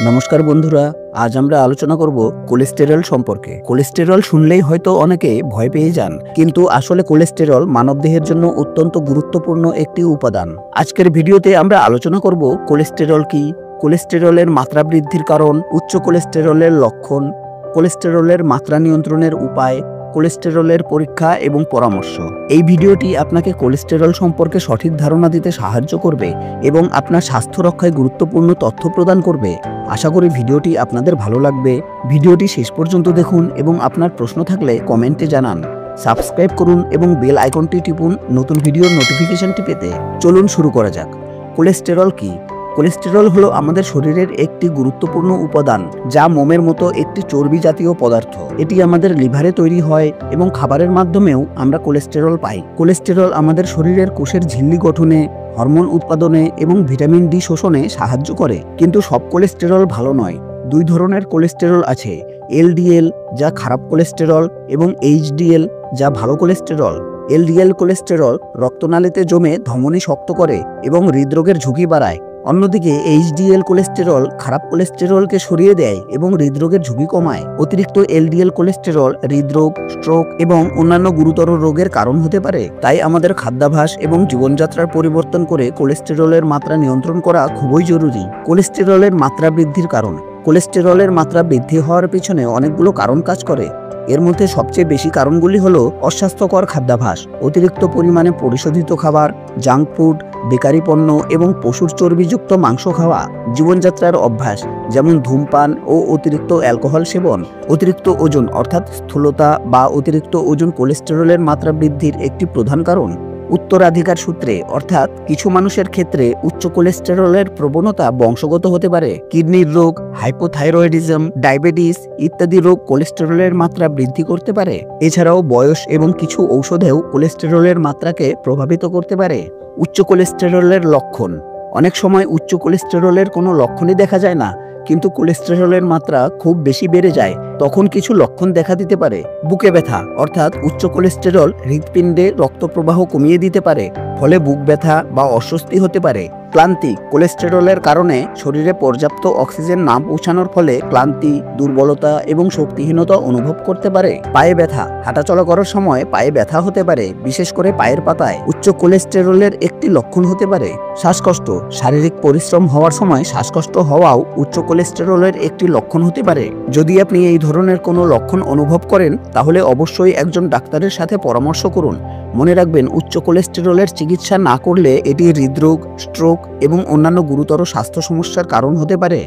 নমস্কার বন্ধুরা, আজ আমরা আলোচনা করব কোলেস্টেরল সম্পর্কে। কোলেস্টেরল শুনলেই হয়তো অনেকে ভয় পেয়ে যান, কিন্তু আসলে কোলেস্টেরল মানবদেহের জন্য অত্যন্ত গুরুত্বপূর্ণ একটি উপাদান। আজকের ভিডিওতে আমরা আলোচনা করব কোলেস্টেরল কি, কোলেস্টেরলের মাত্রা বৃদ্ধির কারণ, উচ্চ কোলেস্টেরলের লক্ষণ, কোলেস্টেরলের মাত্রা নিয়ন্ত্রণের উপায়, কোলেস্টেরলের পরীক্ষা এবং পরামর্শ। এই ভিডিওটি আপনাকে কোলেস্টেরল সম্পর্কে সঠিক ধারণা দিতে সাহায্য করবে এবং আপনার স্বাস্থ্য রক্ষায় গুরুত্বপূর্ণ তথ্য প্রদান করবে। আশা করি ভিডিওটি আপনাদের ভালো লাগবে। ভিডিওটি শেষ পর্যন্ত দেখুন এবং আপনার প্রশ্ন থাকলে কমেন্টে জানান। সাবস্ক্রাইব করুন এবং বেল আইকনটি টিপুন নতুন ভিডিওর নোটিফিকেশনটি পেতে। চলুন শুরু করা যাক। কোলেস্টেরল কি? কোলেস্টেরল হলো আমাদের শরীরের একটি গুরুত্বপূর্ণ উপাদান, যা মোমের মতো একটি চর্বি জাতীয় পদার্থ। এটি আমাদের লিভারে তৈরি হয় এবং খাবারের মাধ্যমেও আমরা কোলেস্টেরল পাই। কোলেস্টেরল আমাদের শরীরের কোষের ঝিল্লি গঠনে, হরমোন উৎপাদনে এবং ভিটামিন ডি শোষণে সাহায্য করে। কিন্তু সব কোলেস্টেরল ভালো নয়। দুই ধরনের কোলেস্টেরল আছে, এলডিএল যা খারাপ কোলেস্টেরল এবং এইচডিএল যা ভালো কোলেস্টেরল। এলডিএল কোলেস্টেরল রক্তনালীতে জমে ধমনী শক্ত করে এবং হৃদরোগের ঝুঁকি বাড়ায়। অন্যদিকে এইচডিএল কোলেস্টেরল খারাপ কোলেস্টেরলকে সরিয়ে দেয় এবং হৃদরোগের ঝুঁকি কমায়। অতিরিক্ত এলডিএল কোলেস্টেরল হৃদরোগ, স্ট্রোক এবং অন্যান্য গুরুতর রোগের কারণ হতে পারে। তাই আমাদের খাদ্যাভ্যাস এবং জীবনযাত্রার পরিবর্তন করে কোলেস্টেরলের মাত্রা নিয়ন্ত্রণ করা খুবই জরুরি। কোলেস্টেরলের মাত্রা বৃদ্ধির কারণ। কোলেস্টেরলের মাত্রা বৃদ্ধি হওয়ার পিছনে অনেকগুলো কারণ কাজ করে। এর মধ্যে সবচেয়ে বেশি কারণগুলি হলো অস্বাস্থ্যকর খাদ্যাভ্যাস, অতিরিক্ত পরিমাণে পরিশোধিত খাবার, জাঙ্ক ফুড, বেকারি পণ্য এবং পশুর চর্বিযুক্ত মাংস খাওয়া, জীবনযাত্রার অভ্যাস যেমন ধূমপান ও অতিরিক্ত অ্যালকোহল সেবন, অতিরিক্ত ওজন অর্থাৎ স্থূলতা বা অতিরিক্ত ওজন কোলেস্টেরলের মাত্রা বৃদ্ধির একটি প্রধান কারণ। উত্তরাধিকার সূত্রে অর্থাৎ কিছু মানুষের ক্ষেত্রে উচ্চ কোলেস্টেরলের প্রবণতা বংশগত হতে পারে। কিডনির রোগ, হাইপোথাইরয়েডিজম, ডায়াবেটিস ইত্যাদি রোগ কোলেস্টেরলের মাত্রা বৃদ্ধি করতে পারে। এছাড়াও বয়স এবং কিছু ঔষধেও কোলেস্টেরলের মাত্রাকে প্রভাবিত করতে পারে। উচ্চ কোলেস্টেরলের লক্ষণ। অনেক সময় উচ্চ কোলেস্টেরলের কোনো লক্ষণই দেখা যায় না, কিন্তু কোলেস্টেরলের মাত্রা খুব বেশি বেড়ে যায়। তখন কিছু লক্ষণ দেখা দিতে পারে। বুকে ব্যথা অর্থাৎ উচ্চ কোলেস্টেরল হৃৎপিণ্ডে রক্ত প্রবাহ কমিয়ে দিতে পারে, ফলে বুক ব্যথা বা অস্বস্তি হতে পারে। ক্লান্তি। কোলেস্টেরলের কারণে শরীরে পর্যাপ্ত অক্সিজেন না পৌঁছানোর ফলে ক্লান্তি, দুর্বলতা এবং শক্তিহীনতা অনুভব করতে পারে। পায়ে ব্যথা। হাঁটাচলা করার সময় পায়ে ব্যথা হতে পারে, বিশেষ করে পায়ের পাতায়। উচ্চ কোলেস্টেরলের একটি লক্ষণ হতে পারে। শ্বাসকষ্ট। শারীরিক পরিশ্রম হওয়ার সময় শ্বাসকষ্ট হওয়াও উচ্চ কোলেস্টেরলের একটি লক্ষণ হতে পারে। যদি আপনি এই ধরনের কোনো লক্ষণ অনুভব করেন, তাহলে অবশ্যই একজন ডাক্তারের সাথে পরামর্শ করুন। মনে রাখবেন, উচ্চ কোলেস্টেরলের চিকিৎসা না করলে এটি হৃদরোগ, স্ট্রোক এবং অন্যান্য গুরুতর স্বাস্থ্য সমস্যার কারণ হতে পারে।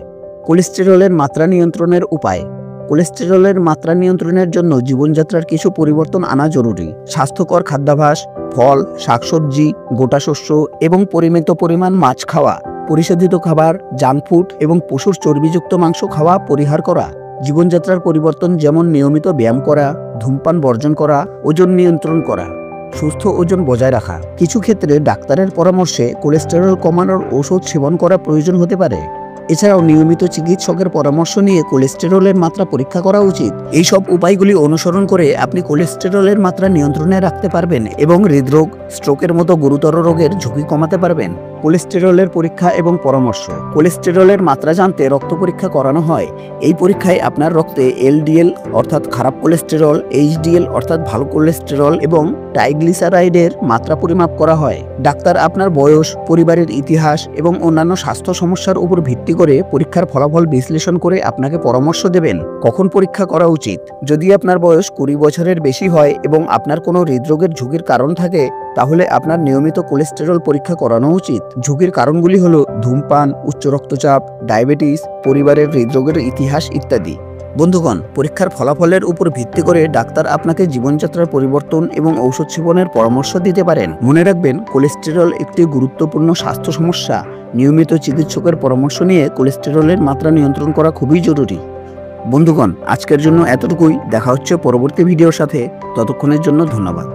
কোলেস্টেরলের মাত্রা নিয়ন্ত্রণের উপায়। কোলেস্টেরলের মাত্রা নিয়ন্ত্রণের জন্য জীবনযাত্রার কিছু পরিবর্তন আনা জরুরি। স্বাস্থ্যকর খাদ্যাভ্যাস, ফল, শাকসবজি, গোটা শস্য এবং পরিমিত পরিমাণ মাছ খাওয়া, পরিশোধিত খাবার, জাঙ্ক ফুড এবং পশুর চর্বিযুক্ত মাংস খাওয়া পরিহার করা। জীবনযাত্রার পরিবর্তন যেমন নিয়মিত ব্যায়াম করা, ধূমপান বর্জন করা, ওজন নিয়ন্ত্রণ করা, সুস্থ ওজন বজায় রাখা। কিছু ক্ষেত্রে ডাক্তারের পরামর্শে কোলেস্টেরল কমানোর ওষুধ সেবন করা প্রয়োজন হতে পারে। এছাড়াও নিয়মিত চিকিৎসকের পরামর্শ নিয়ে কোলেস্টেরলের মাত্রা পরীক্ষা করা উচিত। এই সব উপায়গুলি অনুসরণ করে আপনি কোলেস্টেরলের মাত্রা নিয়ন্ত্রণে রাখতে পারবেন এবং হৃদরোগ, স্ট্রোকের মতো গুরুতর রোগের ঝুঁকি কমাতে পারবেন। কোলেস্টেরলের পরীক্ষা এবং পরামর্শ। কোলেস্টেরলের মাত্রা জানতে রক্ত পরীক্ষা করানো হয়। এই পরীক্ষায় আপনার রক্তে এলডিএল অর্থাৎ খারাপ কোলেস্টেরল, এইচডিএল অর্থাৎ ভালো কোলেস্টেরল এবং ট্রাইগ্লিসারাইডের মাত্রা পরিমাপ করা হয়। ডাক্তার আপনার বয়স, পরিবারের ইতিহাস এবং অন্যান্য স্বাস্থ্য সমস্যার উপর ভিত্তি করে পরীক্ষার ফলাফল বিশ্লেষণ করে আপনাকে পরামর্শ দেবেন কখন পরীক্ষা করা উচিত। যদি আপনার বয়স 20 বছরের বেশি হয় এবং আপনার কোনো হৃদরোগের ঝুঁকির কারণ থাকে, তাহলে আপনার নিয়মিত কোলেস্টেরল পরীক্ষা করানো উচিত। ঝুঁকির কারণগুলি হলো ধূমপান, উচ্চ রক্তচাপ, ডায়াবেটিস, পরিবারের হৃদরোগের ইতিহাস ইত্যাদি। বন্ধুগণ, পরীক্ষার ফলাফলের উপর ভিত্তি করে ডাক্তার আপনাকে জীবনযাত্রার পরিবর্তন এবং ঔষধ সেবনের পরামর্শ দিতে পারেন। মনে রাখবেন, কোলেস্টেরল একটি গুরুত্বপূর্ণ স্বাস্থ্য সমস্যা। নিয়মিত চিকিৎসকের পরামর্শ নিয়ে কোলেস্টেরলের মাত্রা নিয়ন্ত্রণ করা খুবই জরুরি। বন্ধুগণ, আজকের জন্য এতটুকুই। দেখা হচ্ছে পরবর্তী ভিডিওর সাথে। ততক্ষণের জন্য ধন্যবাদ।